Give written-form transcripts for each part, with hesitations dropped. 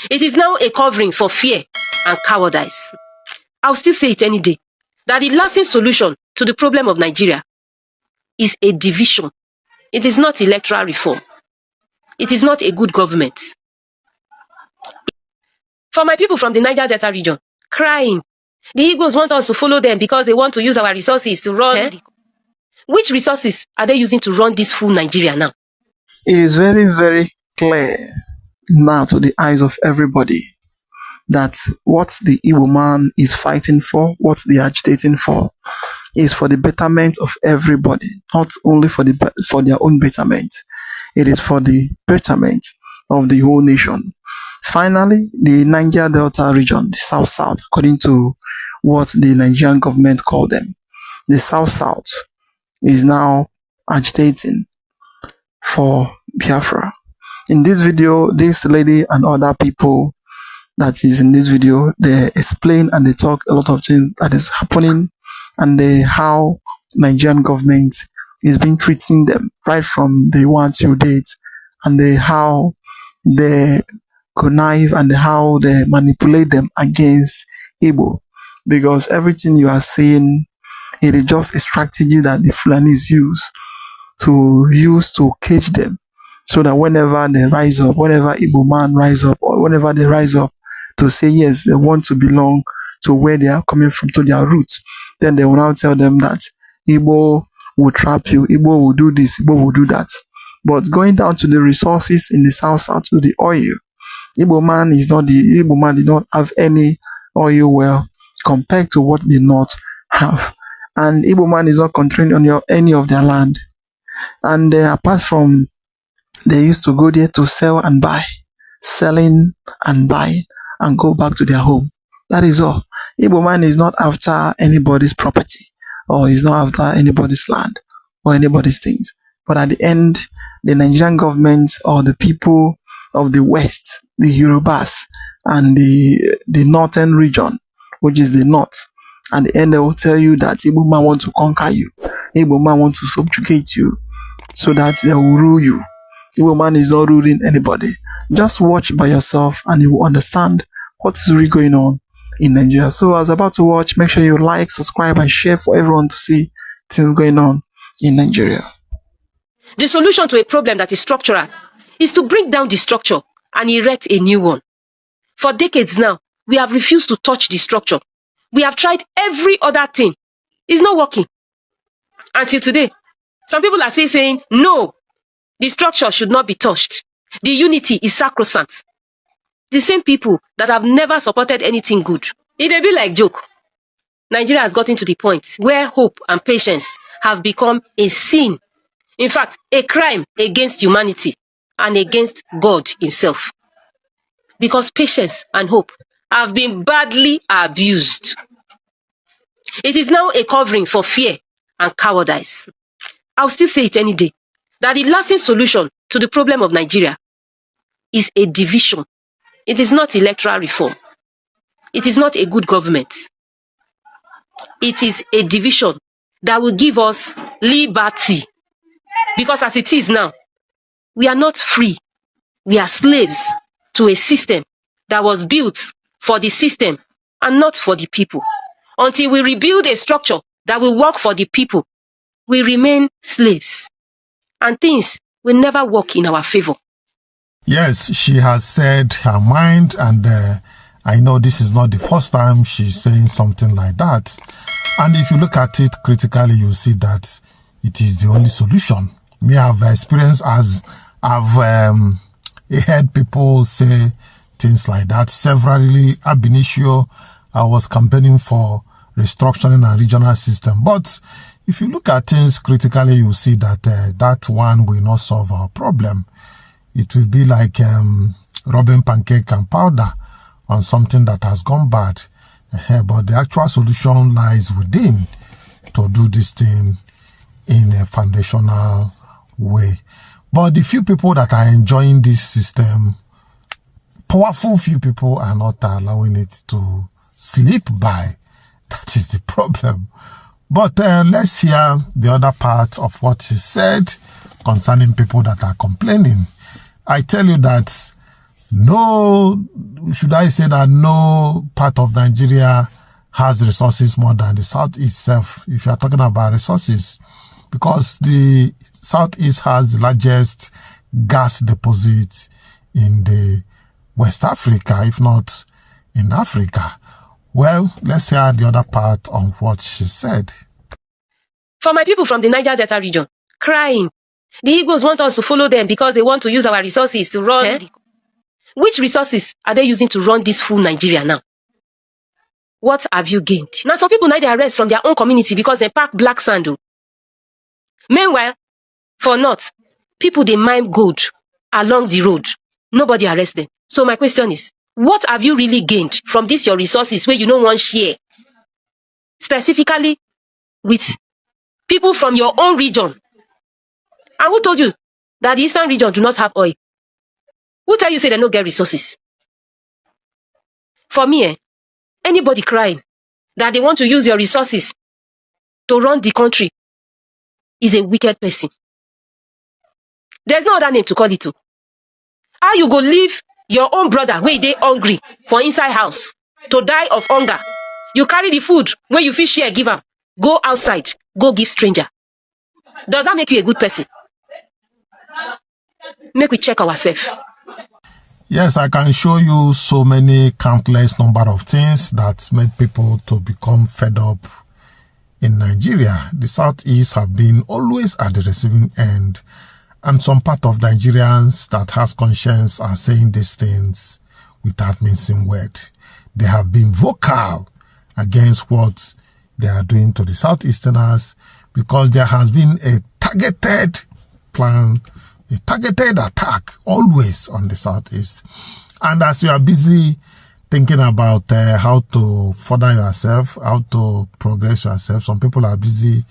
It is now a covering for fear and cowardice. I'll still say it any day, that the lasting solution to the problem of Nigeria is a division. It is not electoral reform. It is not a good government. For my people from the Niger Delta region, crying, the Igbos want us to follow them because they want to use our resources to run. Which resources are they using to run this full Nigeria now? It is very, very clear now to the eyes of everybody that what the Igbo man is fighting for, what they are agitating for, is for the betterment of everybody, not only for their own betterment. It is for the betterment of the whole nation. Finally, the Niger Delta region, the South-South, according to what the Nigerian government called them, the South-South is now agitating for Biafra. In this video, this lady and other people that is in this video, they explain and they talk a lot of things that is happening and how Nigerian government is been treating them right from day one till date, and how they connive and how they manipulate them against Igbo. Because everything you are saying, it is just a strategy that the Fulanis use to cage them, so that whenever they rise up, whenever Igbo man rise up, or whenever they rise up to say yes, they want to belong to where they are coming from, to their roots, then they will now tell them that Igbo will trap you, Igbo will do this, Igbo will do that. But going down to the resources in the South-South, to the oil, Igbo man did not have any oil well compared to what the North have. And Igbo man is not controlling on any of their land. And apart from, they used to go there to sell and buy, selling and buying, and go back to their home. That is all. Igbo man is not after anybody's property, or is not after anybody's land, or anybody's things. But at the end, the Nigerian government, or the people of the West, the Yorubas, and the northern region, which is the North, at the end they will tell you that Igbo man want to conquer you, Igbo man want to subjugate you, so that they will rule you. Igbo man is not ruling anybody. Just watch by yourself and you will understand what is really going on in Nigeria. So as about to watch, make sure you like, subscribe, and share for everyone to see things going on in Nigeria. The solution to a problem that is structural is to bring down the structure and erect a new one. For decades now, we have refused to touch the structure. We have tried every other thing. It's not working. Until today, some people are still saying, no, the structure should not be touched. The unity is sacrosanct. The same people that have never supported anything good. It may be like joke. Nigeria has gotten to the point where hope and patience have become a sin. In fact, a crime against humanity and against God himself. Because patience and hope have been badly abused. It is now a covering for fear and cowardice. I'll still say it any day, that the lasting solution to the problem of Nigeria is a division. It is not electoral reform. It is not a good government. It is a division that will give us liberty. Because as it is now, we are not free. We are slaves to a system that was built for the system and not for the people. Until we rebuild a structure that will work for the people, we remain slaves. And things will never work in our favor. Yes, she has said her mind, and I know this is not the first time she's saying something like that. And if you look at it critically, you see that it is the only solution. Me have experienced as I've heard people say things like that. Severally, ab initio, I was campaigning for restructuring and regional system. But if you look at things critically, you see that that one will not solve our problem. It will be like rubbing pancake and powder on something that has gone bad. But the actual solution lies within to do this thing in a foundational way. But the few people that are enjoying this system, powerful few people, are not allowing it to slip by. That is the problem. But let's hear the other part of what she said concerning people that are complaining. I tell you that no, should I say that no part of Nigeria has resources more than the South itself, if you are talking about resources, because the Southeast has the largest gas deposits in the West Africa, if not in Africa. Well, let's hear the other part on what she said. For my people from the Niger Delta region, crying. The Igbos want us to follow them because they want to use our resources to run. Which resources are they using to run this full Nigeria now? What have you gained? Now, some people need their arrest from their own community because they pack black sand. Meanwhile, for North, people they mine gold along the road. Nobody arrests them. So my question is, what have you really gained from this your resources where you don't want share? Specifically with people from your own region. And who told you that the eastern region do not have oil? Who tell you say they don't get resources? For me, anybody crying that they want to use your resources to run the country is a wicked person. There's no other name to call it to. How you go leave your own brother where they hungry for inside house to die of hunger? You carry the food where you fish share, give him. Go outside, go give stranger. Does that make you a good person? Make we check ourselves. Yes, I can show you so many countless number of things that made people to become fed up in Nigeria. The Southeast have been always at the receiving end, and some part of Nigerians that has conscience are saying these things without mincing word. They have been vocal against what they are doing to the Southeasterners because there has been a targeted plan, a targeted attack always on the Southeast. And as you are busy thinking about how to further yourself, how to progress yourself, some people are busy,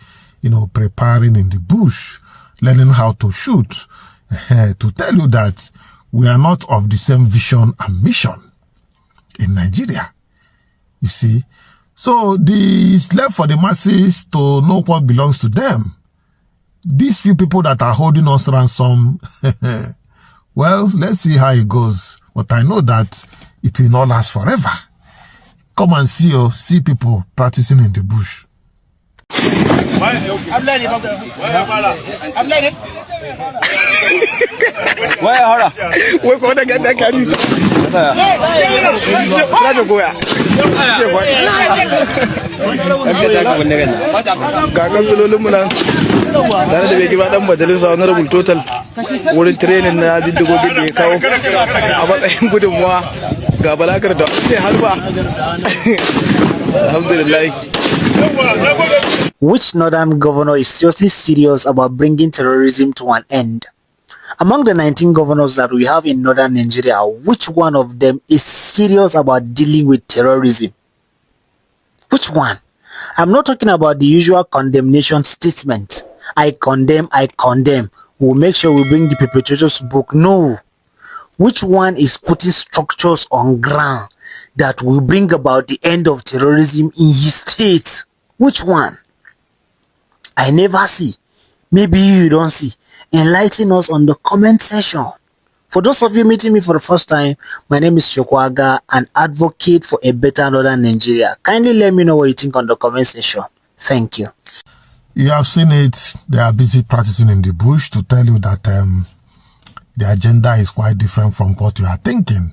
preparing in the bush, learning how to shoot, to tell you that we are not of the same vision and mission in Nigeria. You see? So it's left for the masses to know what belongs to them. These few people that are holding us ransom, well, let's see how it goes. But I know that it will not last forever. Come and see people practicing in the bush. Which northern governor is seriously serious about bringing terrorism to an end? Among the 19 governors that we have in northern Nigeria, which one of them is serious about dealing with terrorism? Which one? I'm not talking about the usual condemnation statement. I condemn, we'll make sure we bring the perpetrators to book. No. Which one is putting structures on ground that will bring about the end of terrorism in his state? Which one? I never see. Maybe you don't see. Enlighten us on the comment section. For those of you meeting me for the first time, my name is Chokwaga, an advocate for a better northern Nigeria. Kindly let me know what you think on the comment section. Thank you. You have seen it. They are busy practicing in the bush to tell you that the agenda is quite different from what you are thinking.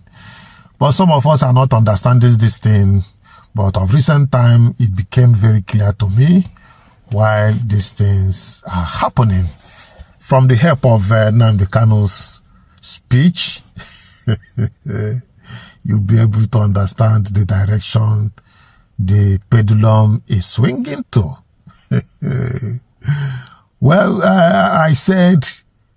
But some of us are not understanding this thing. But of recent time, it became very clear to me why these things are happening. From the help of Nnamdi Kanu's speech, you'll be able to understand the direction the pendulum is swinging to. Well, I said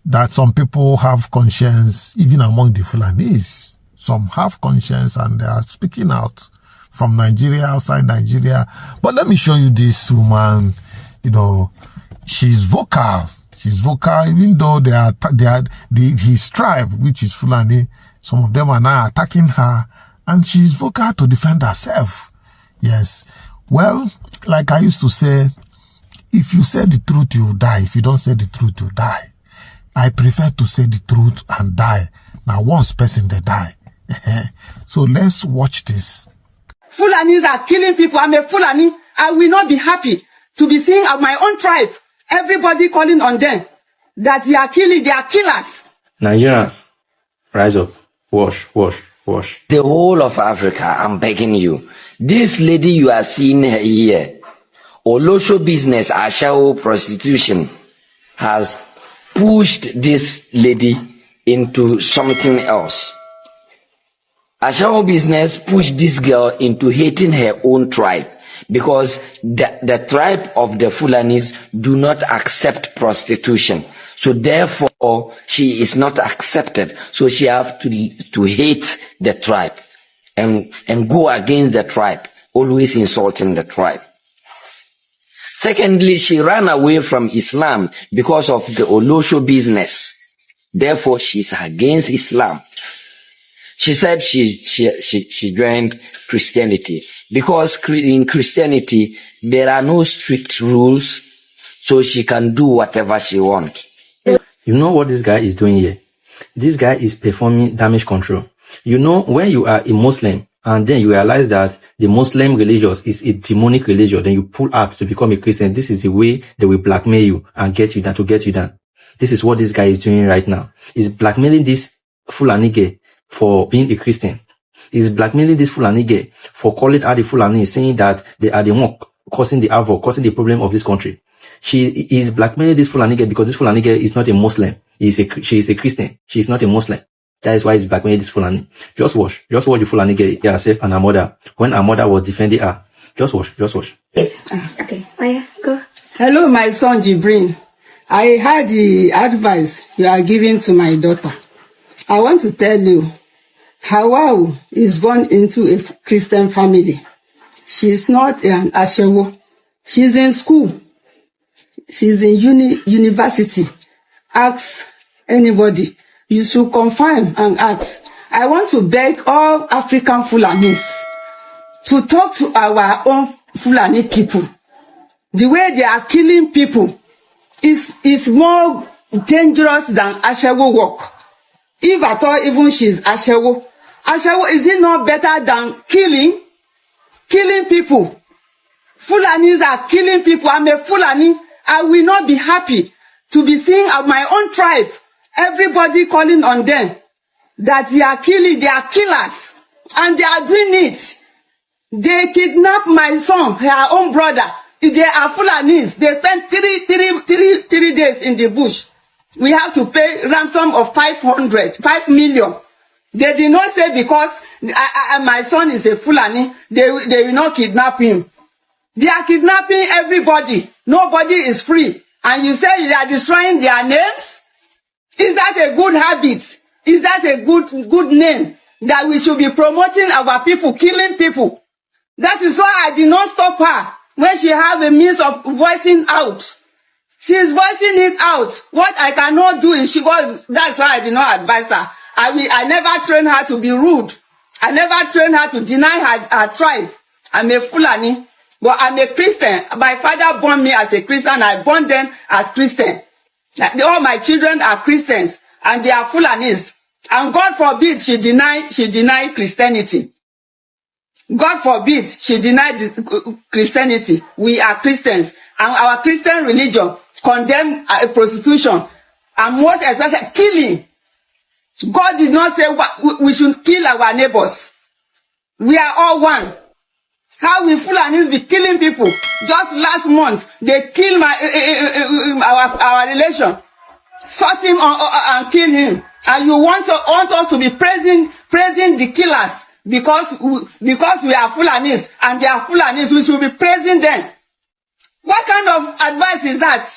that some people have conscience, even among the Fulanis. Some have conscience and they are speaking out from Nigeria, outside Nigeria. But let me show you this woman. She's vocal. She's vocal, even though his tribe, which is Fulani, some of them are now attacking her, and she's vocal to defend herself. Yes. Well, like I used to say, if you say the truth, you die. If you don't say the truth, you die. I prefer to say the truth and die Now, once person they die. So let's watch this. Fulanis are killing people. I'm a Fulani. I will not be happy to be seeing my own tribe, everybody calling on them, that they are killing, they are killers. Nigerians, rise up. Wash, wash, wash. The whole of Africa, I'm begging you. This lady you are seeing here, Olosho business, Ashao prostitution, has pushed this lady into something else. Ashao business pushed this girl into hating her own tribe because the tribe of the Fulanis do not accept prostitution. So therefore, she is not accepted. So she have to hate the tribe and go against the tribe, always insulting the tribe. Secondly, she ran away from Islam because of the Olosho business. Therefore, she's against Islam. She said she joined Christianity because in Christianity, there are no strict rules, so she can do whatever she wants. You know what this guy is doing here? This guy is performing damage control. You know, when you are a Muslim and then you realize that the Muslim religion is a demonic religion, then you pull out to become a Christian. This is the way they will blackmail you and get you down, to get you down. This is what this guy is doing right now. He's blackmailing this Fulani girl for being a Christian. He's blackmailing this Fulani girl for calling out the Fulani, saying that they are the one causing the havoc, causing the problem of this country. She is blackmailing this Fulani girl because this Fulani girl is not a Muslim. She is a Christian. She is not a Muslim. That is why he's blackmailing this Fulani. Just watch the Fulani girl herself and her mother when her mother was defending her. Just watch. Okay, go. Hello, my son Jibrin. I heard the advice you are giving to my daughter. I want to tell you, Hawau is born into a Christian family. She is not an Ashewo. She's in school. She's in university. Ask anybody. You should confirm and ask. I want to beg all African Fulanis to talk to our own Fulani people. The way they are killing people is more dangerous than Ashewo work. If at all, even she's Ashewo. Ashewo, is it not better than killing people? Fulanis are killing people. I'm a Fulani. I will not be happy to be seeing my own tribe, everybody calling on them, that they are killing, they are killers, and they are doing it. They kidnap my son, her own brother. They are Fulanis. They spent three days in the bush. We have to pay ransom of 5 million. They did not say because my son is a Fulani, they will not kidnap him. They are kidnapping everybody. Nobody is free. And you say you are destroying their names? Is that a good habit? Is that a good name that we should be promoting our people, killing people? That is why I did not stop her when she have a means of voicing out. She is voicing it out. What I cannot do is that's why I did not advise her. I never trained her to be rude. I never trained her to deny her tribe. I'm a Fulani, but I'm a Christian. My father born me as a Christian. I born them as Christian. All my children are Christians, and they are Fulanis. And God forbid she deny Christianity. God forbid she deny Christianity. We are Christians, and our Christian religion condemn prostitution, and most especially killing. God did not say we should kill our neighbors. We are all one. How will Fulanis be killing people? Just last month, they killed our relation, shot him and kill him. And you want us to be praising the killers because we are Fulanis and they are Fulanis. We should be praising them. What kind of advice is that?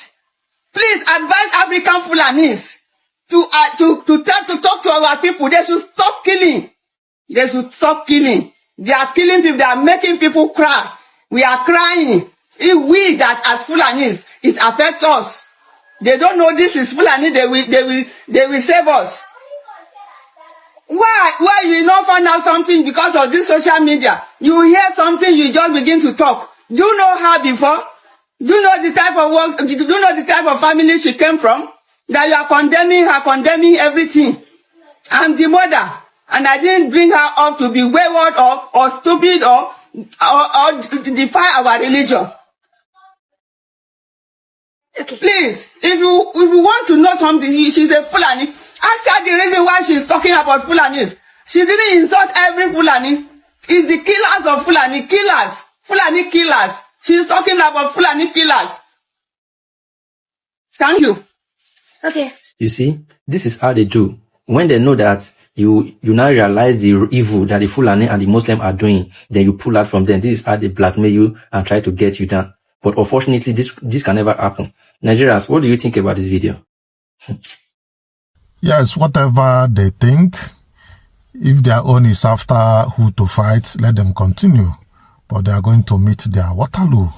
Please advise African Fulanis to talk to our people. They should stop killing. They should stop killing. They are killing people. They are making people cry. We are crying. If we that as Fulanis, it affects us. They don't know this is Fulani. They will save us. Why you not find out something because of this social media? You hear something, you just begin to talk. Do you know her before? Do you know the type of work? Do you know the type of family she came from? That you are condemning her, condemning everything. I'm the mother, and I didn't bring her up to be wayward or stupid or defy our religion. Okay. Please, if you want to know something, she's a Fulani. Ask her the reason why she's talking about Fulanis. She didn't insult every Fulani. It's the killers of Fulani killers. Fulani killers. She's talking about Fulani killers. Thank you. Okay. You see, this is how they do. When they know that you now realize the evil that the Fulani and the Muslim are doing, then you pull out from them. This is how they blackmail you and try to get you down. But unfortunately, this can never happen. Nigerians, what do you think about this video? Yes, whatever they think, if their own is after who to fight, let them continue. But they are going to meet their Waterloo.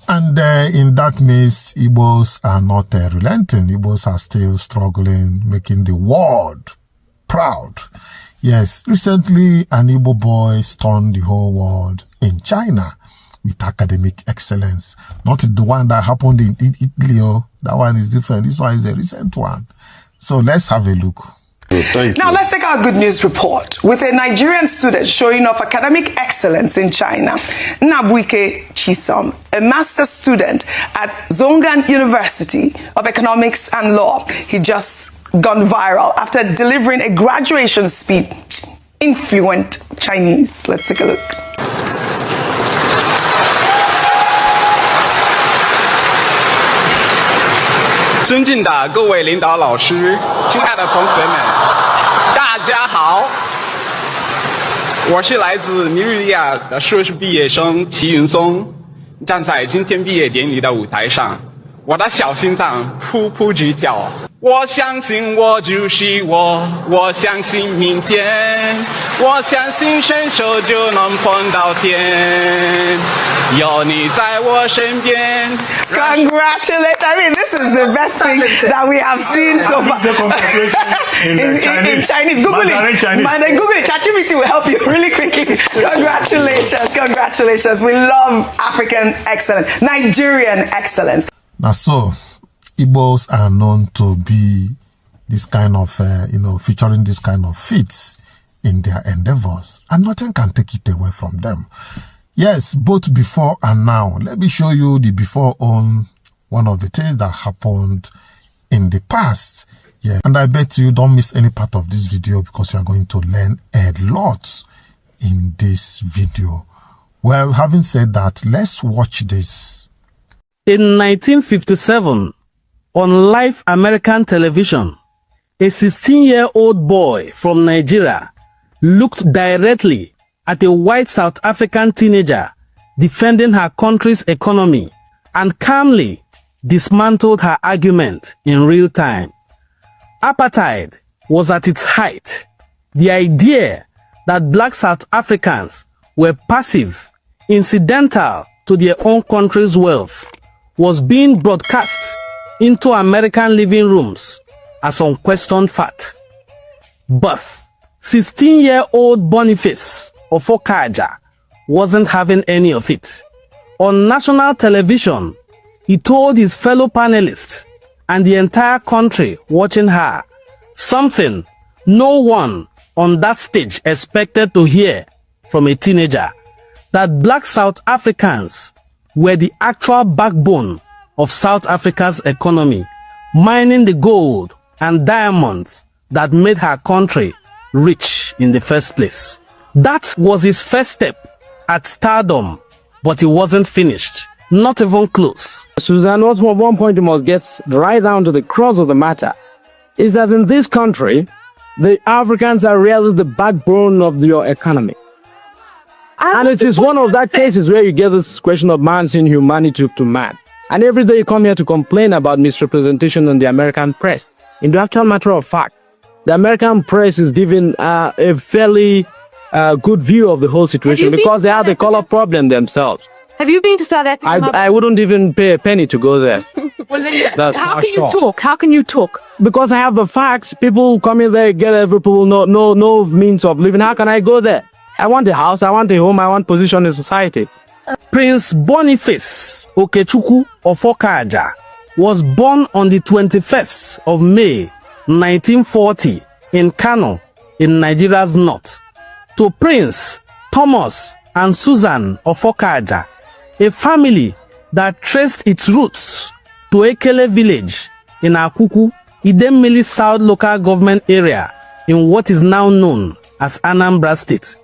And in that midst, Igbos are not relenting. Igbos are still struggling, making the world proud. Yes, recently an Igbo boy stunned the whole world in China with academic excellence. Not the one that happened in Italy. That one is different. This one is a recent one. So let's have a look. Now let's take our good news report with a Nigerian student showing off academic excellence in China. Nnabuike Chisom, a master's student at Zhongshan University of Economics and Law. He just gone viral after delivering a graduation speech in fluent Chinese. Let's take a look. 尊敬的各位领导老师，亲爱的同学们，大家好！我是来自尼日利亚的硕士毕业生齐云松，站在今天毕业典礼的舞台上，我的小心脏噗噗直跳。我相信我就是我，我相信明天，我相信伸手就能碰到天，有你在我身边。 Congratulations! I mean, this is the best thing that we have seen so far. in Chinese. Google it. Chinese. Google it. ChatGPT will help you really quickly. Congratulations. Congratulations. We love African excellence. Nigerian excellence. Now, so, Igbos are known to be this kind of, featuring this kind of feats in their endeavors. And nothing can take it away from them. Yes, both before and now. Let me show you the before on one of the things that happened in the past. Yeah, and I bet you don't miss any part of this video because you are going to learn a lot in this video. Well, having said that, let's watch this. In 1957, on live American television, a 16-year-old boy from Nigeria looked directly at a white South African teenager defending her country's economy and calmly dismantled her argument in real time. Apartheid was at its height. The idea that black South Africans were passive, incidental to their own country's wealth, was being broadcast into American living rooms as unquestioned fact. But 16-year-old Boniface Ofokaja wasn't having any of it. On national television, he told his fellow panelists and the entire country watching her something no one on that stage expected to hear from a teenager, that black South Africans were the actual backbone of South Africa's economy, mining the gold and diamonds that made her country rich in the first place. That was his first step at stardom, but it wasn't finished, not even close. Suzanne, what's one point you must get right down to the crux of the matter is that in this country, the Africans are really the backbone of your economy. And it is one of that cases where you get this question of man's inhumanity to man. And every day you come here to complain about misrepresentation in the American press. In the actual matter of fact, the American press is giving a fairly good view of the whole situation because they have a color problem themselves. Have you been to South Africa? I wouldn't even pay a penny to go there. Well, then, That's how can you talk? How can you talk? Because I have the facts. People come in there, get every people no means of living. How can I go there? I want a house, I want a home, I want position in society. Prince Boniface Okechukwu Ofokaja was born on the 21st of May 1940 in Kano, in Nigeria's north, to Prince Thomas and Susan Ofokaja, a family that traced its roots to Ekele village in Akuku, Idemili South local government area in what is now known as Anambra State,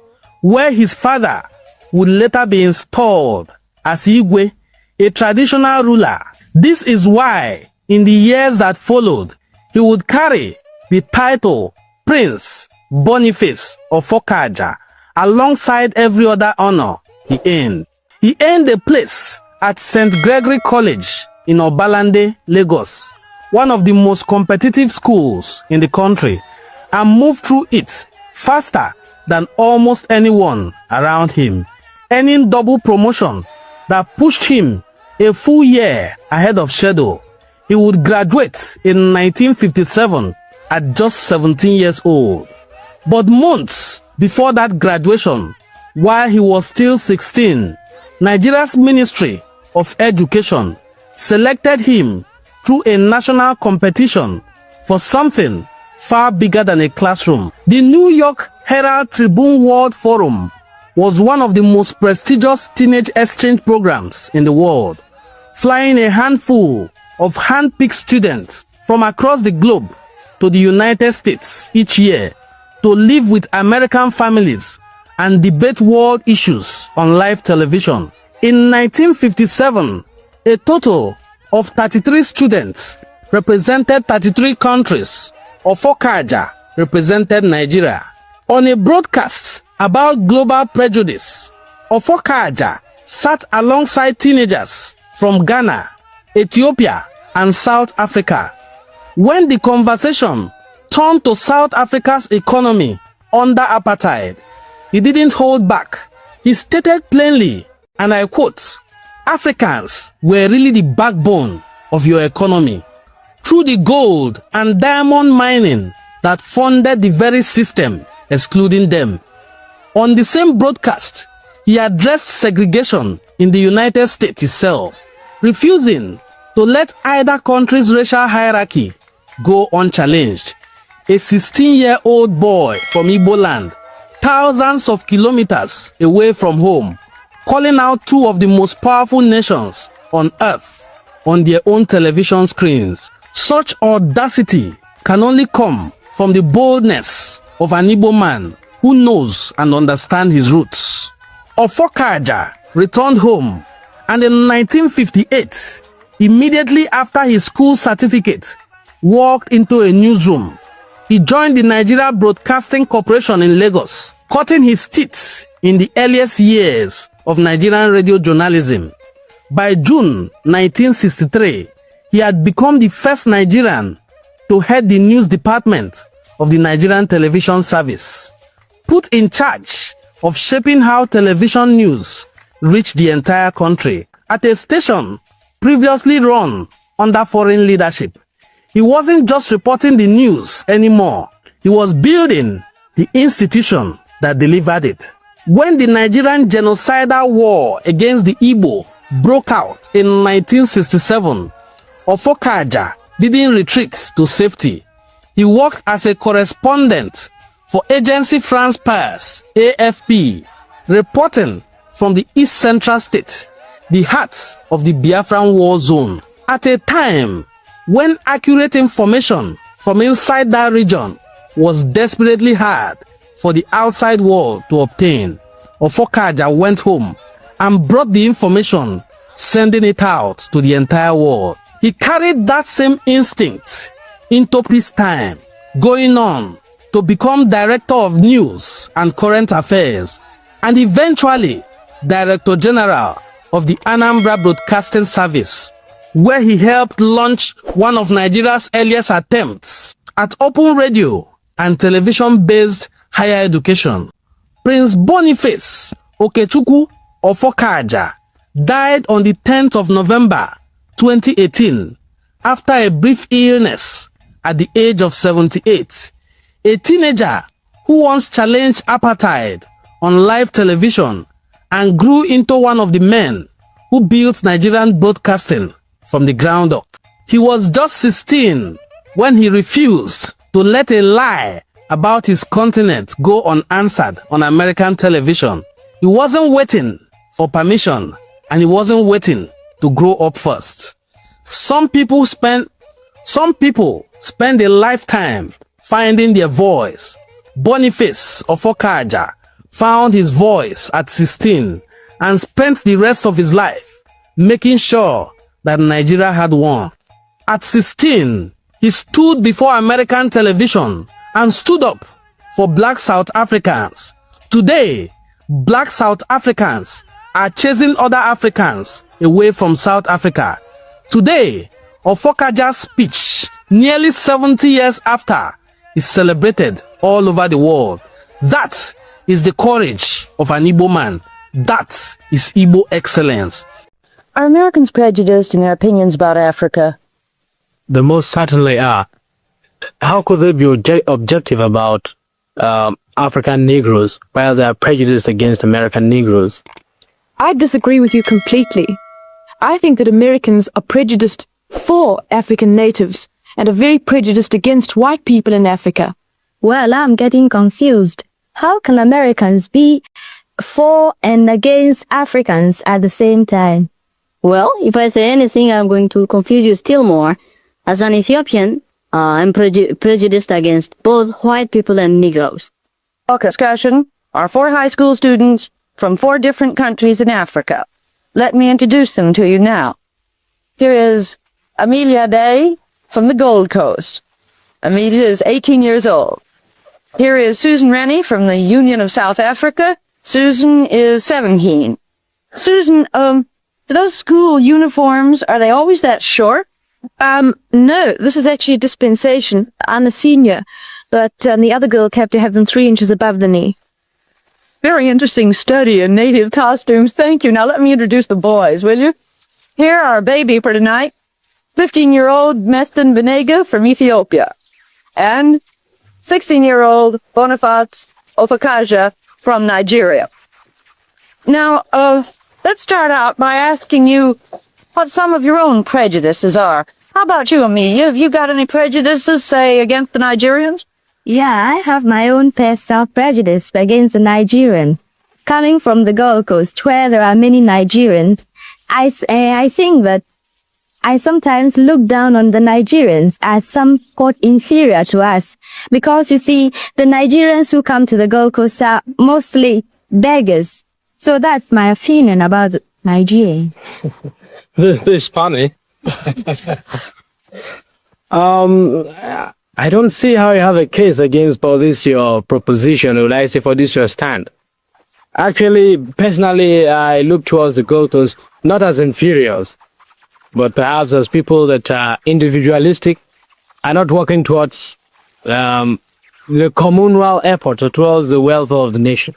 where his father would later be installed as Igwe, a traditional ruler. This is why, in the years that followed, he would carry the title Prince Boniface of Okaja alongside every other honor he earned. He earned a place at St. Gregory College in Obalande, Lagos, one of the most competitive schools in the country, and moved through it faster than almost anyone around him, earning double promotion that pushed him a full year ahead of schedule. He would graduate in 1957 at just 17 years old. But months before that graduation, while he was still 16, Nigeria's Ministry of Education selected him through a national competition for something far bigger than a classroom. The New York Herald Tribune World Forum was one of the most prestigious teenage exchange programs in the world, flying a handful of hand-picked students from across the globe to the United States each year to live with American families and debate world issues on live television. In 1957, a total of 33 students represented 33 countries. Ofokaja represented Nigeria. On a broadcast about global prejudice, Ofokaja sat alongside teenagers from Ghana, Ethiopia, and South Africa. When the conversation turned to South Africa's economy under apartheid, he didn't hold back. He stated plainly, and I quote, "Africans were really the backbone of your economy, through the gold and diamond mining that funded the very system excluding them." On the same broadcast, he addressed segregation in the United States itself, refusing to let either country's racial hierarchy go unchallenged. A 16-year-old boy from Igbo land, thousands of kilometers away from home, calling out two of the most powerful nations on earth on their own television screens. Such audacity can only come from the boldness of an Igbo man who knows and understands his roots. Ofokaja returned home, and in 1958, immediately after his school certificate, walked into a newsroom. He joined the Nigeria Broadcasting Corporation in Lagos, cutting his teeth in the earliest years of Nigerian radio journalism. By June 1963, he had become the first Nigerian to head the news department of the Nigerian television service, put in charge of shaping how television news reached the entire country at a station previously run under foreign leadership. He wasn't just reporting the news anymore. He was building the institution that delivered it. When the Nigerian genocidal war against the Igbo broke out in 1967, Ofokaja didn't retreat to safety. He worked as a correspondent for Agency France Presse, AFP, reporting from the East Central State, the heart of the Biafran war zone, at a time when accurate information from inside that region was desperately hard for the outside world to obtain. Ofokaja went home and brought the information, sending it out to the entire world. He carried that same instinct into peacetime, going on to become Director of News and Current Affairs, and eventually Director General of the Anambra Broadcasting Service, where he helped launch one of Nigeria's earliest attempts at open radio and television-based higher education. Prince Boniface Okechukwu Ofokaja died on the 10th of November 2018 after a brief illness at the age of 78. A teenager who once challenged apartheid on live television and grew into one of the men who built Nigerian broadcasting from the ground up. He was just 16 when he refused to let a lie about his continent go unanswered on American television, he wasn't waiting for permission and he wasn't waiting to grow up first. Some people spend a lifetime finding their voice. Boniface Ofokaja found his voice at 16 and spent the rest of his life making sure that Nigeria had won. At 16, he stood before American television and stood up for black South Africans. Today, black South Africans are chasing other Africans away from South Africa. Today, Ofokaja's speech, nearly 70 years after, is celebrated all over the world. That is the courage of an Igbo man. That is Igbo excellence. Are Americans prejudiced in their opinions about Africa? They most certainly are. How could they be objective about African Negroes while they are prejudiced against American Negroes? I disagree with you completely. I think that Americans are prejudiced for African natives and are very prejudiced against white people in Africa. Well, I'm getting confused. How can Americans be for and against Africans at the same time? Well, if I say anything, I'm going to confuse you still more. As an Ethiopian, I'm prejudiced against both white people and Negroes. Our discussion are 4 high school students from 4 different countries in Africa. Let me introduce them to you now. Here is Amelia Day from the Gold Coast. Amelia is 18 years old. Here is Susan Rennie from the Union of South Africa. Susan is 17. Susan, those school uniforms, are they always that short? No, this is actually a dispensation. I'm a senior, but the other girl kept to have them 3 inches above the knee. Very interesting study in native costumes. Thank you. Now let me introduce the boys, will you? Here are our baby for tonight, 15-year-old Meston Benega from Ethiopia, and 16-year-old Boniface Ofakaja from Nigeria. Now, let's start out by asking you what some of your own prejudices are. How about you, Amelia? Have you got any prejudices, say, against the Nigerians? Yeah, I have my own fair self-prejudice against the Nigerian. Coming from the Gold Coast, where there are many Nigerians, I think that I sometimes look down on the Nigerians as somewhat inferior to us. Because, you see, the Nigerians who come to the Gold Coast are mostly beggars. So that's my opinion about Nigeria. This is funny. I don't see how you have a case against for this your proposition, or I say for this your stand. Actually, personally, I look towards the Gold Coast not as inferiors, but perhaps as people that are individualistic, are not working towards the communal effort or towards the welfare of the nation.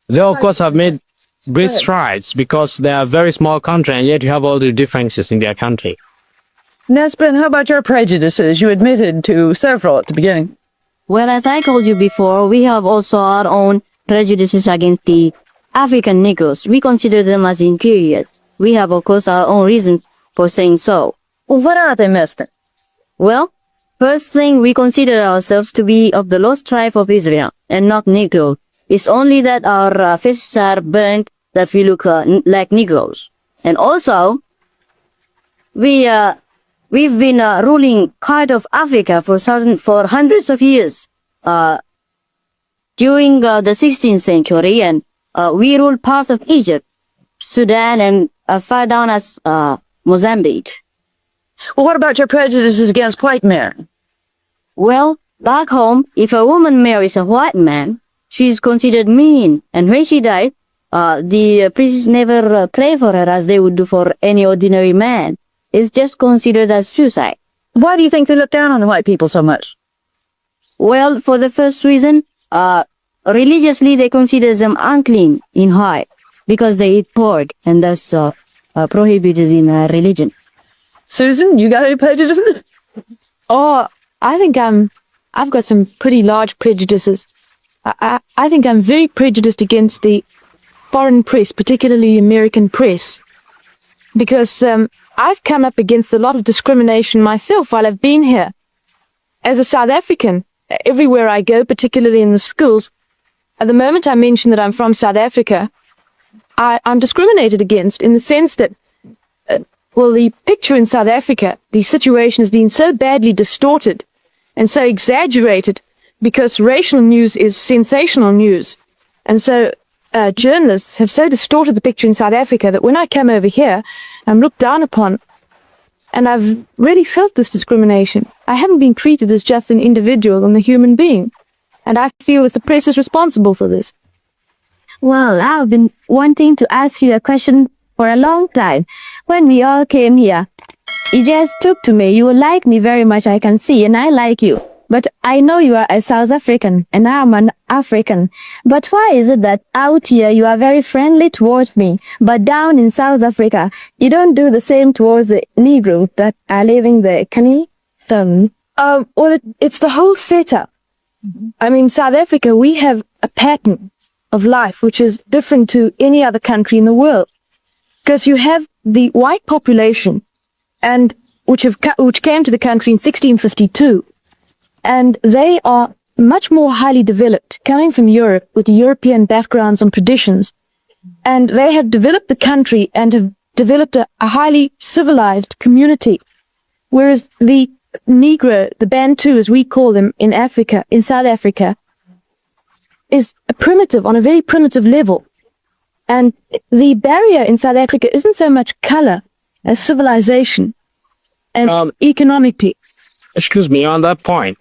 They, of course, have made great strides because they are a very small country, and yet you have all the differences in their country. Nesbin, how about your prejudices? You admitted to several at the beginning. Well, as I told you before, we have also our own prejudices against the African Negroes. We consider them as inferior. We have, of course, our own reason for saying so. What are they, Nesbin? Well, first thing, we consider ourselves to be of the lost tribe of Israel and not Negro. It's only that our faces are burnt that we look like Negroes. And also, we've been ruling part of Africa for hundreds of years during the 16th century, and we ruled parts of Egypt, Sudan, and far down as Mozambique. Well, what about your prejudices against white men? Well, back home, if a woman marries a white man, she's considered mean, and when she died, the priests never pray for her as they would do for any ordinary man. It's just considered as suicide. Why do you think they look down on the white people so much? Well, for the first reason, religiously they consider them unclean in white because they eat pork, and that's prohibited in religion. Susan, you got any prejudices? Oh, I think I've got some pretty large prejudices. I think I'm very prejudiced against the foreign press, particularly American press, because I've come up against a lot of discrimination myself while I've been here. As a South African, everywhere I go, particularly in the schools, at the moment I mention that I'm from South Africa, I'm discriminated against in the sense that, well, the picture in South Africa, the situation has been so badly distorted and so exaggerated because racial news is sensational news. And so journalists have so distorted the picture in South Africa that when I come over here, I'm looked down upon, and I've really felt this discrimination. I haven't been treated as just an individual and a human being. And I feel that the press is responsible for this. Well, I've been wanting to ask you a question for a long time. When we all came here, you just took to me. You like me very much, I can see, and I like you. But I know you are a South African, and I'm an African. But why is it that out here you are very friendly towards me, but down in South Africa, you don't do the same towards the Negroes that are living there? Can you tell me? Well, it's the whole setup. I mean, South Africa, we have a pattern of life which is different to any other country in the world. Because you have the white population, and which came to the country in 1652. And they are much more highly developed, coming from Europe with European backgrounds and traditions. And they have developed the country and have developed a highly civilized community. Whereas the Negro, the Bantu as we call them in Africa, in South Africa, is a primitive, on a very primitive level. And the barrier in South Africa isn't so much color as civilization and economically. Excuse me, on that point,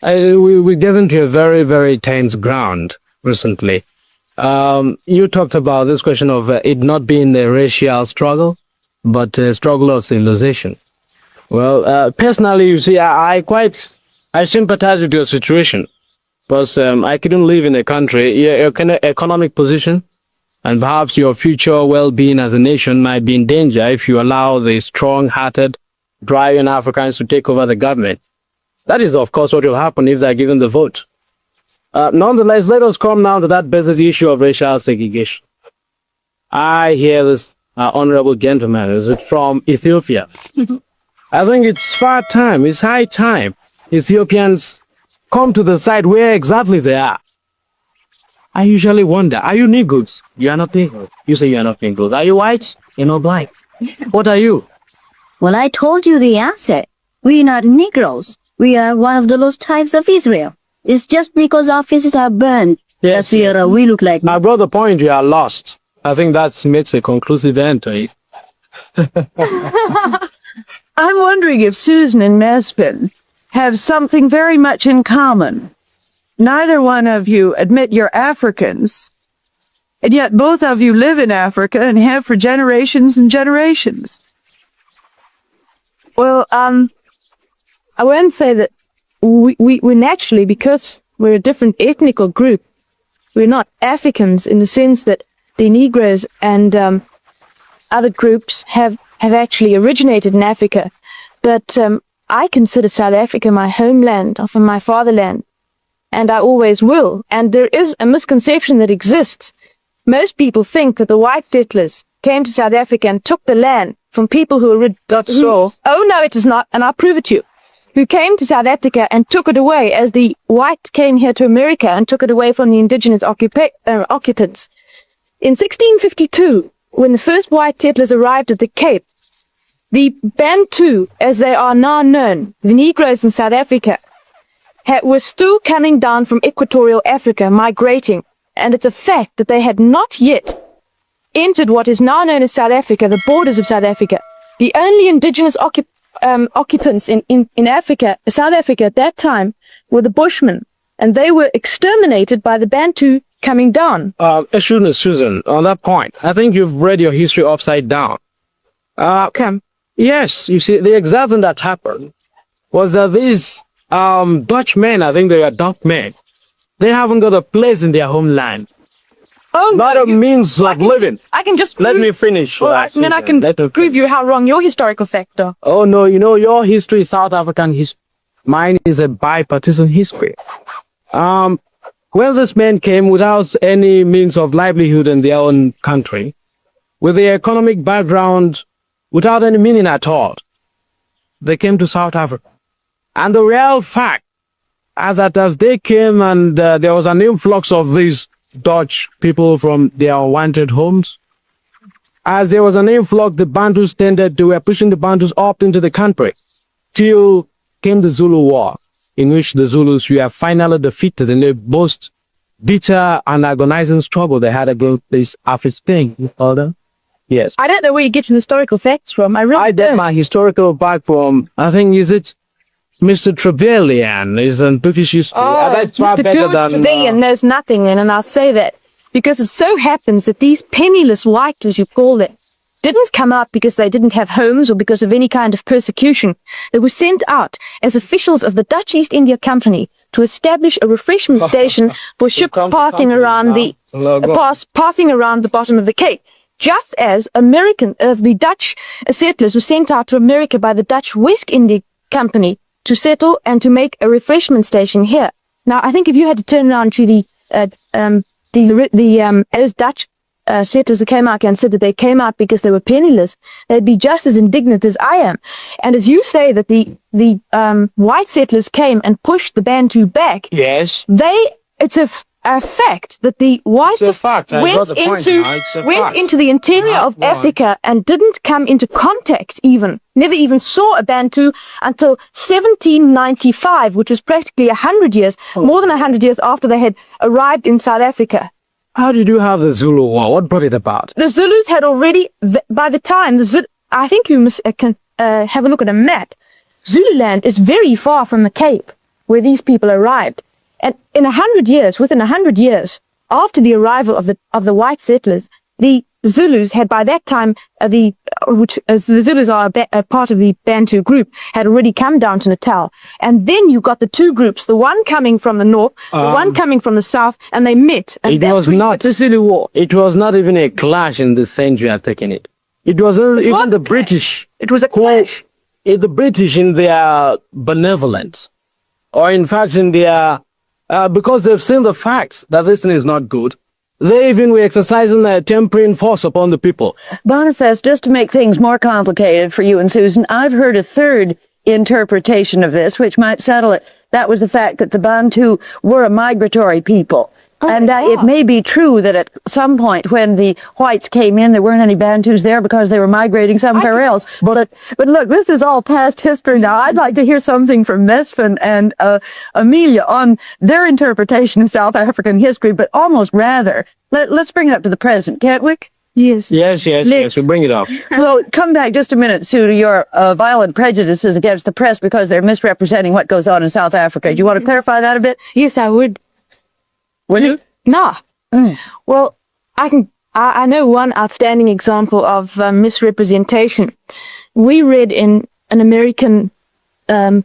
we get into a very, very tense ground recently. You talked about this question of it not being a racial struggle, but a struggle of civilization. Well, personally, you see, I sympathize with your situation, because I couldn't live in a country, your economic position, and perhaps your future well-being as a nation might be in danger if you allow the strong-hearted, driving Africans to take over the government. That is, of course, what will happen if they're given the vote. Nonetheless, let us come now to that basic issue of racial segregation. I hear this honorable gentleman, is it from Ethiopia? I think it's high time Ethiopians come to the side where exactly they are. I usually wonder, are you Negroes? You are not Negroes. You say you are not Negroes. Are you white? You're not black. What are you? Well, I told you the answer. We are not Negroes. We are one of the lost tribes of Israel. It's just because our faces are burned that we look like... My brother point, you are lost. I think that makes a conclusive end to it. I'm wondering if Susan and Mespin have something very much in common. Neither one of you admit you're Africans, and yet both of you live in Africa and have for generations and generations. Well, I won't say that we naturally, because we're a different ethnical group, we're not Africans in the sense that the Negroes and other groups have actually originated in Africa. But I consider South Africa my homeland, often my fatherland, and I always will. And there is a misconception that exists. Most people think that the white settlers came to South Africa and took the land from people who That's so. Oh, no, it is not, and I'll prove it to you. Who came to South Africa and took it away, as the whites came here to America and took it away from the indigenous occupants. In 1652, when the first white settlers arrived at the Cape, the Bantu, as they are now known, the Negroes in South Africa, were still coming down from equatorial Africa, migrating, and it's a fact that they had not yet entered what is now known as South Africa, the borders of South Africa. The only indigenous occupants in Africa, South Africa at that time, were the Bushmen, and they were exterminated by the Bantu coming down. Susan, on that point, I think you've read your history upside down. Yes, you see, the exact thing that happened was that these Dutch men, I think they are Dutch men, they haven't got a place in their homeland. Oh, not a means of living. I can just let me finish. Well, then I can prove you how wrong your historical sector. Oh no, you know your history is South African history. Mine is a bipartisan history. Well, this men came without any means of livelihood in their own country, with their economic background without any meaning at all. They came to South Africa. And the real fact as they came and there was an influx of these Dutch people from their unwanted homes, as there was an influx, the Bantus they were pushing the Bantus up into the country, till came the Zulu War, in which the Zulus were finally defeated in the most bitter and agonizing struggle they had against this Afri Spain. Yes. I don't know where you get your historical facts from. I get my historical back from, I think, is it Mr. Trevelyan is in British history. That's far better than... Trevelyan knows nothing, and I'll say that. Because it so happens that these penniless whites, as you call them, didn't come out because they didn't have homes or because of any kind of persecution. They were sent out as officials of the Dutch East India Company to establish a refreshment station for ships passing around the bottom of the Cape. Just as the Dutch settlers were sent out to America by the Dutch West India Company to settle and to make a refreshment station here. Now, I think if you had to turn around to those Dutch settlers that came out and said that they came out because they were penniless, they'd be just as indignant as I am. And as you say that the white settlers came and pushed the Bantu back. Yes. It's a fact that the whites went into the interior of Africa and didn't come into contact never even saw a Bantu until 1795, which was practically 100 years, more than 100 years after they had arrived in South Africa. How did you have the Zulu War? What brought it about? The Zulus had already, by the time, I think you must can have a look at a map. Zululand is very far from the Cape, where these people arrived. And within 100 years, after the arrival of the white settlers, the Zulus had by that time, the Zulus are a part of the Bantu group, had already come down to Natal. And then you got the two groups, the one coming from the north, the one coming from the south, and they met. And it was not the Zulu War. It was not even a clash in the sense you are taking it. It was even the British. It was a clash. The British in their benevolence, or in fact in their, because they've seen the facts that this thing is not good, they even were exercising their tempering force upon the people. Boniface, just to make things more complicated for you and Susan, I've heard a third interpretation of this, which might settle it. That was the fact that the Bantu were a migratory people. And it may be true that at some point when the whites came in, there weren't any Bantus there because they were migrating somewhere else. But look, this is all past history now. I'd like to hear something from Mesfin and Amelia on their interpretation of South African history, but almost rather, let's bring it up to the present, can't we? Yes. Yes, we'll bring it up. Well, come back just a minute, Sue, to your violent prejudices against the press because they're misrepresenting what goes on in South Africa. Do you want to clarify that a bit? Yes, I would. Will you? No. Well, I know one outstanding example of misrepresentation. We read in an American, I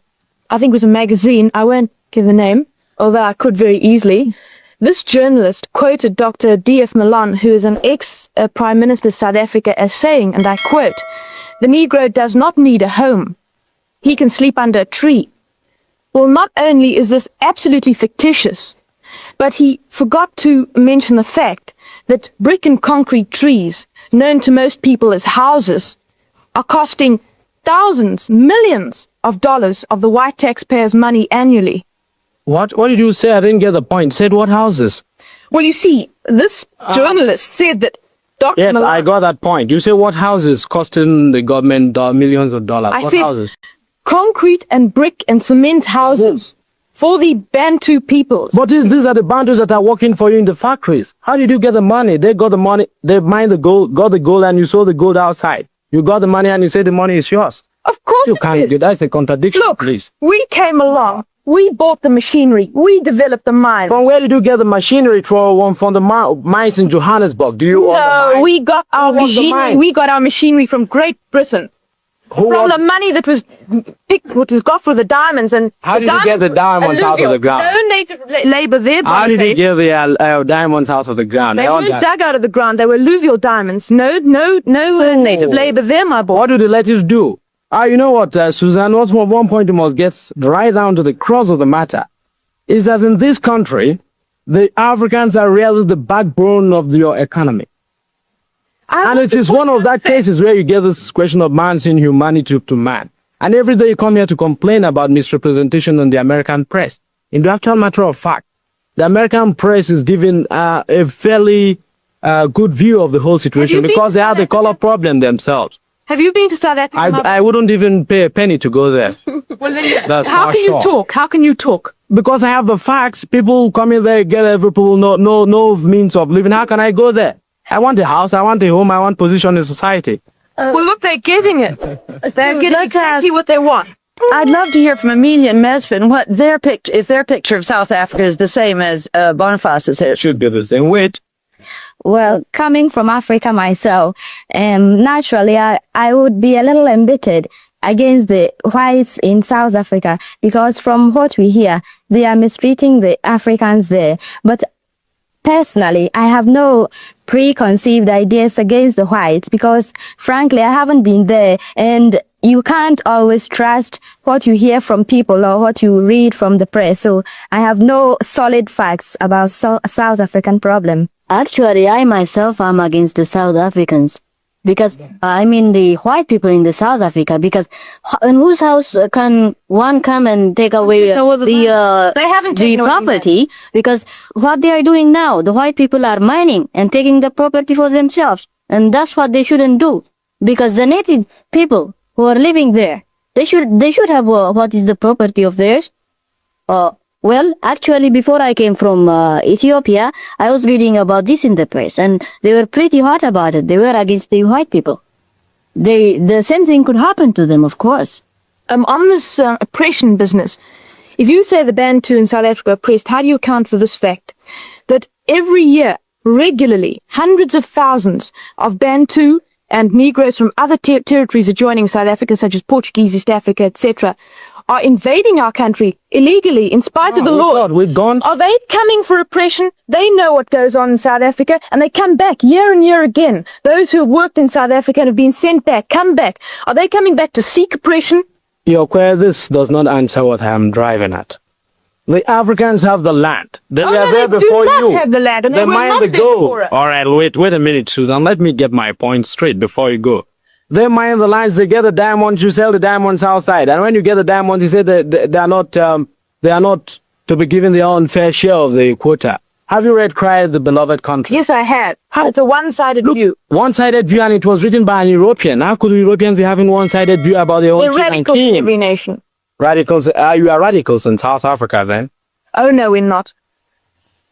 think it was a magazine, I won't give the name, although I could very easily. This journalist quoted Dr. D.F. Malone, who is an ex-Prime Minister of South Africa, as saying, and I quote, "The Negro does not need a home. He can sleep under a tree." Well, not only is this absolutely fictitious, but he forgot to mention the fact that brick and concrete trees, known to most people as houses, are costing thousands, millions of dollars of the white taxpayers' money annually. What did you say? I didn't get the point. Said what houses? Well, you see, this journalist said that Dr. Yes, Malone, I got that point. You say what houses costing the government millions of dollars? What houses? Concrete and brick and cement houses. For the Bantu peoples. But these are the Bantus that are working for you in the factories. How did you get the money? They got the money, they mined the gold, got the gold, and you sold the gold outside. You got the money and you say the money is yours. Of course you can't do that. That's a contradiction, Look, please. We came along. We bought the machinery. We developed the mine. From where did you get the machinery from the mines in Johannesburg? Do you own the mine? We got our machinery. We got our machinery from Great Britain. From the money that was got for the diamonds. And how did you get the diamonds out of the ground? No native labor there. How did you get the diamonds out of the ground? They weren't dug out of the ground. They were alluvial diamonds. No native labor there, my boy. What do the ladies do? You know what, Suzanne, what's one point you must get right down to the crux of the matter is that in this country, the Africans are really the backbone of your economy. And it is one of that cases where you get this question of man's inhumanity to man. And every day you come here to complain about misrepresentation in the American press. In the actual matter of fact, the American press is giving a fairly good view of the whole situation because they have the color problem themselves. Have you been to South Africa? I wouldn't even pay a penny to go there. Well, then, That's how can you talk? How can you talk? Because I have the facts. People come in there, get every people, no means of living. How can I go there? I want a house, I want a home, I want position in society. Well, look, they're getting it. They're getting exactly what they want. I'd love to hear from Amelia and Mesfin what if their picture of South Africa is the same as Boniface's. It should be the same weight. Well, coming from Africa myself, naturally, I would be a little embittered against the whites in South Africa because from what we hear, they are mistreating the Africans there. But personally, I have no preconceived ideas against the whites because, frankly, I haven't been there, and you can't always trust what you hear from people or what you read from the press. So I have no solid facts about South African problem. Actually, I myself am against the South Africans. Because, I mean the white people in the South Africa, because in whose house can one come and take away the property? Because what they are doing now, the white people are mining and taking the property for themselves. And that's what they shouldn't do. Because the native people who are living there, they should have what is the property of theirs. Well, actually, before I came from Ethiopia, I was reading about this in the press, and they were pretty hot about it. They were against the white people. The same thing could happen to them, of course. On this oppression business, if you say the Bantu in South Africa are oppressed, how do you account for this fact? That every year, regularly, hundreds of thousands of Bantu and Negroes from other territories adjoining South Africa, such as Portuguese, East Africa, etc., are invading our country illegally in spite of the law. We've gone. Are they coming for oppression? They know what goes on in South Africa, and they come back year and year again. Those who have worked in South Africa and have been sent back, come back. Are they coming back to seek oppression? This does not answer what I am driving at. The Africans have the land. They are there they before do not you. have the land, and they will mine not the there gold. for it. All right, wait a minute, Susan. Let me get my point straight before you go. They mine the lands, they get the diamonds, you sell the diamonds outside. And when you get the diamonds, you say that they are not to be given their own fair share of the quota. Have you read Cry the Beloved Country? Yes, I had. It's a one-sided view. One-sided view, and it was written by an European. How could Europeans be having one-sided view about their own They're radicals in every nation. Radicals? You are radicals in South Africa, then? Oh, no, we're not.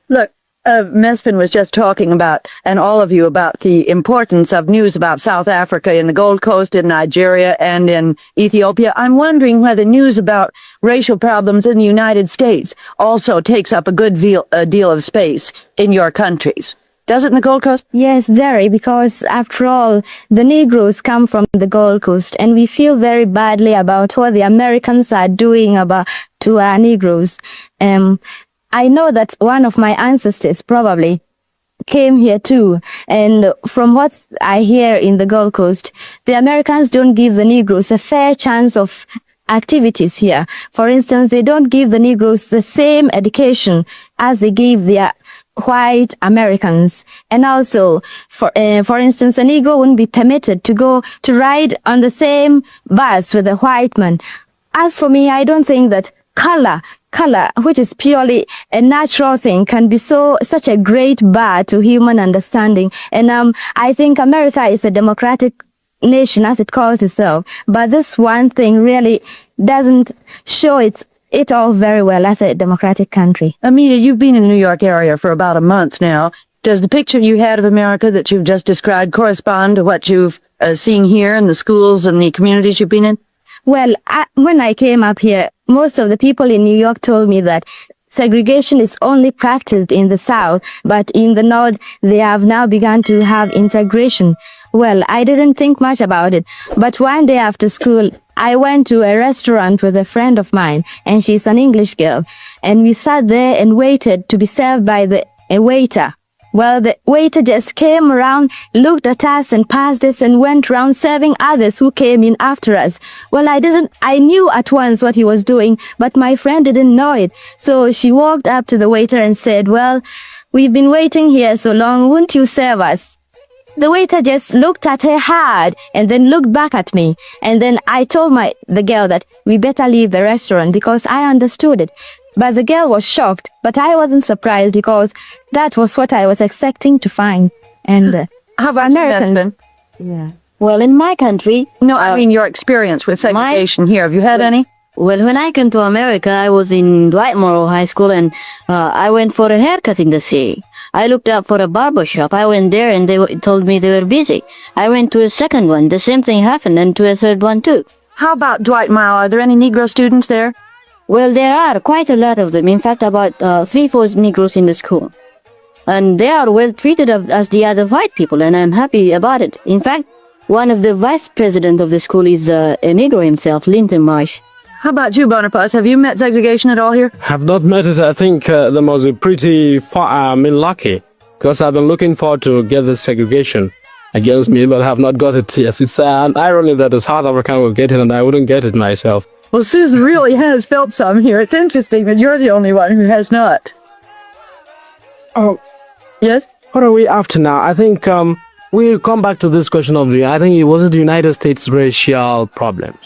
Look, Mesfin was just talking about, and all of you, about the importance of news about South Africa in the Gold Coast, in Nigeria, and in Ethiopia. I'm wondering whether news about racial problems in the United States also takes up a good deal of space in your countries. Does it in the Gold Coast? Yes, very, because after all, the Negroes come from the Gold Coast, and we feel very badly about what the Americans are doing to our Negroes. I know that one of my ancestors probably came here too, and from what I hear in the Gold Coast, the Americans don't give the Negroes a fair chance of activities here. For instance, they don't give the Negroes the same education as they give the white Americans. And also, for instance, a Negro wouldn't be permitted to ride on the same bus with a white man. As for me, I don't think that color, which is purely a natural thing, can be such a great bar to human understanding. And I think America is a democratic nation, as it calls itself, but this one thing really doesn't show it all very well as a democratic country. Amelia, you've been in the New York area for about a month now. Does the picture you had of America that you've just described correspond to what you've seen here in the schools and the communities you've been in? Well, when I came up here, most of the people in New York told me that segregation is only practiced in the South, but in the North, they have now begun to have integration. Well, I didn't think much about it, but one day after school, I went to a restaurant with a friend of mine, and she's an English girl, and we sat there and waited to be served by a waiter. Well, the waiter just came around, looked at us and passed us and went around serving others who came in after us. Well, I knew at once what he was doing, but my friend didn't know it. So she walked up to the waiter and said, "Well, we've been waiting here so long, won't you serve us?" The waiter just looked at her hard and then looked back at me. And then I told the girl that we better leave the restaurant because I understood it. But the girl was shocked, but I wasn't surprised because that was what I was expecting to find. And how about American? Yeah. Well, in my country... No, I mean your experience with segregation here. Have you had any? Well, when I came to America, I was in Dwightmore High School, and I went for a haircut in the city. I looked up for a barber shop. I went there, and they told me they were busy. I went to a second one. The same thing happened, and to a third one, too. How about Dwightmore? Are there any Negro students there? Well, there are quite a lot of them. In fact, about 3/4 Negroes in the school. And they are well treated as the other white people, and I'm happy about it. In fact, one of the vice president of the school is a Negro himself, Linton Marsh. How about you, Bonaparte? Have you met segregation at all here? Have not met it. I think they must be pretty lucky, because I've been looking forward to get this segregation against me, but have not got it yet. It's an irony that a South African will get it and I wouldn't get it myself. Well, Susan really has felt some here. It's interesting that you're the only one who has not. Oh, yes? What are we after now? I think we'll come back to this question of I think it was the United States racial problems.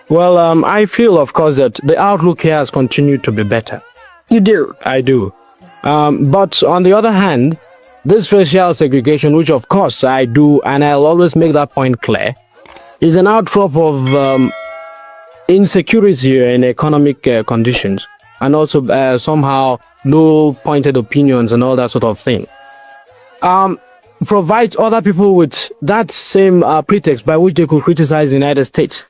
Well, I feel, of course, that the outlook here has continued to be better. You do? I do. But on the other hand, this racial segregation, which of course I do, and I'll always make that point clear, is an outcrop of insecurity in economic conditions, and also somehow low-pointed opinions and all that sort of thing. Provide other people with that same pretext by which they could criticize the United States.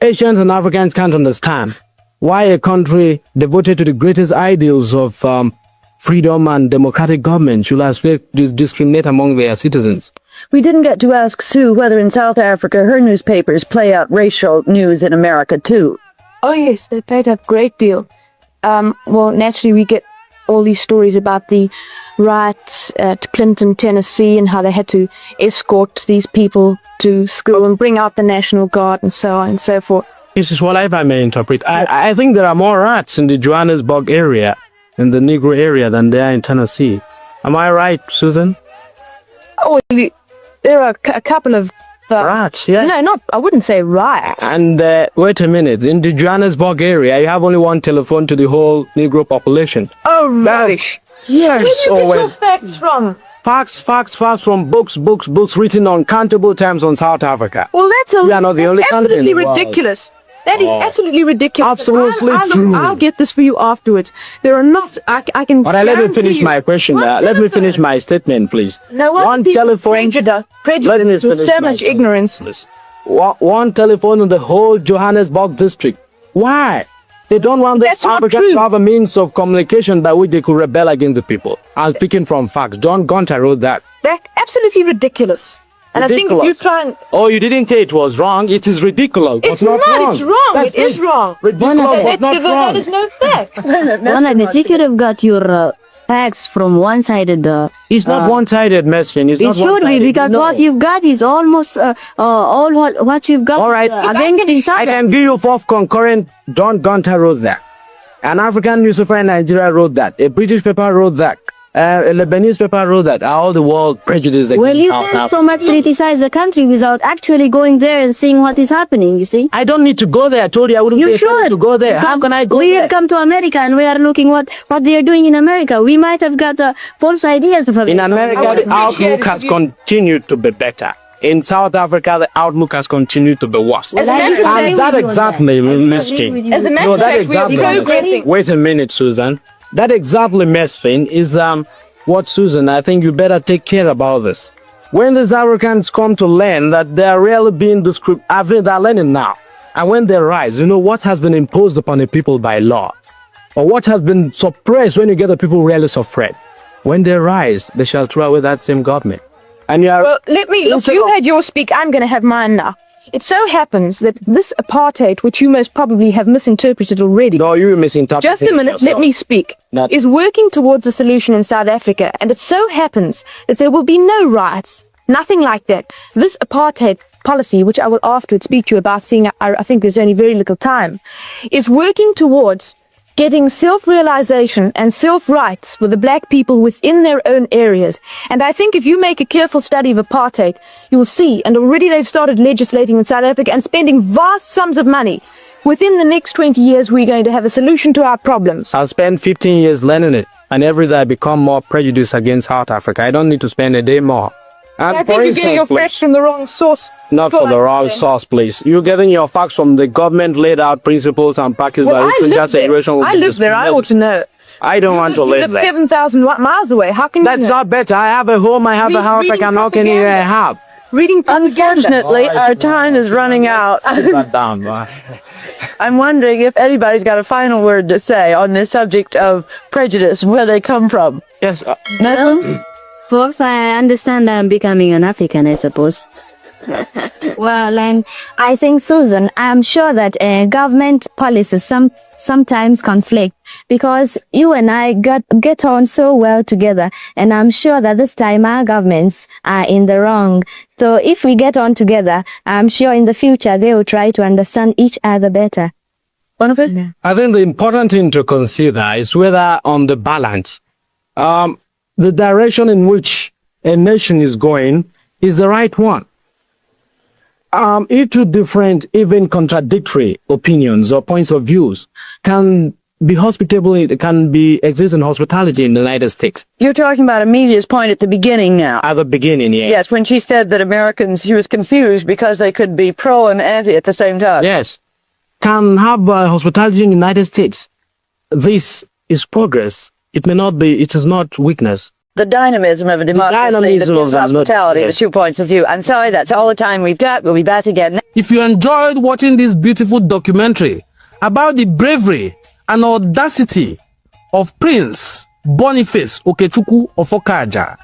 Asians and Africans can't understand why a country devoted to the greatest ideals of freedom and democratic government should discriminate among their citizens. We didn't get to ask Sue whether in South Africa her newspapers play out racial news in America too. Oh yes, they played a great deal. Well, naturally we get all these stories about the riots at Clinton, Tennessee, and how they had to escort these people to school and bring out the National Guard and so on and so forth. This is what I may interpret. I think there are more rats in the Johannesburg area, in the Negro area, than there are in Tennessee. Am I right, Susan? Oh, there are a couple of... rats, yeah? No, I wouldn't say riots. And wait a minute, in the Johannesburg area, you have only one telephone to the whole Negro population. Oh, rubbish. Yes. Where do you get your facts from? Facts from books written uncountable times on South Africa. Well, that's we are not the only country in the world. ridiculous. That is absolutely ridiculous. Absolutely true. I'll get this for you afterwards. There are not... I can... All right, let me finish my question. Let me finish my statement, please. No, one telephone... Prejudice with so much ignorance. One telephone in the whole Johannesburg district. Why? They don't want the Africans to have a means of communication by which they could rebel against the people. I'm speaking from facts. John Gunter wrote that. That's absolutely ridiculous. And ridiculous. I think if you try and... Oh, you didn't say it was wrong. It is ridiculous. It's not wrong. It's wrong. It is wrong. Ridiculous, but not wrong. That is no fact. I think you have got your facts from one-sided... It's not one-sided, Mesfin. It's not should be, because what you've got is almost all what you've got. All right. I can give you 4 concurrent. John Gunter wrote that. An African newspaper in Nigeria wrote that. A British paper wrote that. A Lebanese paper wrote that. All the world prejudice against Well, you South can't so much criticize the country without actually going there and seeing what is happening, you see. I don't need to go there. I told you I wouldn't pay to go there. How can I go we there? have come to America and we are looking what they are doing in America. We might have got false ideas of In America, the outlook has continued to be better. In South Africa, the outlook has continued to be worse. As a And that exactly, listening. As a matter No, of that fact, we are exactly. progressing. Wait a minute, Susan. That exactly, Mesfin, is what, Susan, I think you better take care about this. When the Africans come to learn that they are really being discriminated, I think they're learning now. And when they rise, you know what has been imposed upon the people by law, or what has been suppressed when you get the people really suffered. When they rise, they shall throw away that same government. And you are... Well, look, you had your speak, I'm going to have mine now. It so happens that this apartheid, which you most probably have misinterpreted already... No, you misinterpreted. Just a minute, let me speak. Is working towards a solution in South Africa, and it so happens that there will be no riots. Nothing like that. This apartheid policy, which I will afterwards speak to you about, seeing I think there's only very little time, is working towards getting self-realization and self-rights for the black people within their own areas. And I think if you make a careful study of apartheid, you will see, and already they've started legislating in South Africa and spending vast sums of money Within the next 20 years, we're going to have a solution to our problems. I'll spend 15 years learning it, and every day I become more prejudiced against South Africa. I don't need to spend a day more. And I think you're getting your facts from the wrong source. Not for the wrong source, please. You're getting your facts from the government laid out principles and practices by which I live there. I ought to know. I don't want to live there. 7,000 miles away. How can you That's not better. I have a home, I have a house, I can knock anywhere I have. Reading Unfortunately, our time is running out. I'm wondering if anybody's got a final word to say on this subject of prejudice, where they come from. Yes. Well, folks, I understand I'm becoming an African, I suppose. Well, and I think, Susan, I'm sure that government policies sometimes conflict because you and I get on so well together, and I'm sure that this time our governments are in the wrong. So if we get on together, I'm sure in the future they will try to understand each other better. One of it? Yeah. I think the important thing to consider is whether on the balance, the direction in which a nation is going is the right one. Two different, even contradictory opinions or points of views can be hospitable, it can exist in hospitality in the United States. You're talking about Amelia's point at the beginning now. At the beginning, yes. Yes, when she said that Americans, she was confused because they could be pro and anti at the same time. Yes. Can have hospitality in the United States. This is progress. It may not be, it is not weakness. The dynamism of a democracy that gives hospitality to 2 points of view. I'm sorry, that's all the time we've got. We'll be back again. If you enjoyed watching this beautiful documentary about the bravery and audacity of Prince Boniface Okechukwu of Okaja,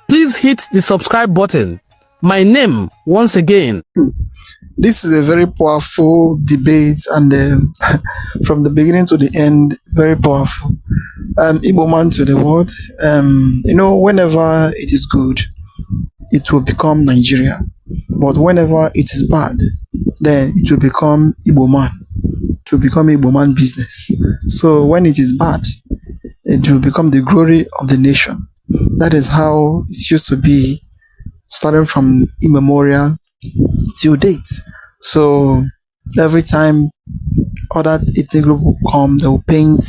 please hit the subscribe button. My name, once again. This is a very powerful debate, and from the beginning to the end, very powerful. Igbo man to the world. Whenever it is good, it will become Nigeria. But whenever it is bad, then it will become Igbo man. It will become Igbo man business. So when it is bad, it will become the glory of the nation. That is how it used to be, starting from immemorial till date. So every time other ethnic group will come, they will paint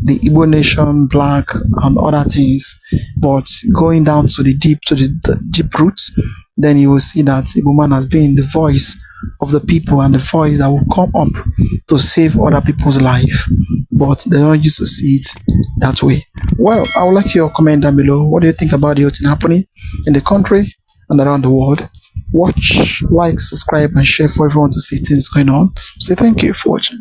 the Igbo nation black and other things. But going down to the deep roots, then you will see that Igbo man has been the voice of the people and the voice that will come up to save other people's life. But they don't used to see it that way. Well, I would like to hear your comment down below. What do you think about the whole thing happening in the country and around the world? Watch, like, subscribe, and share for everyone to see things going on. So thank you for watching.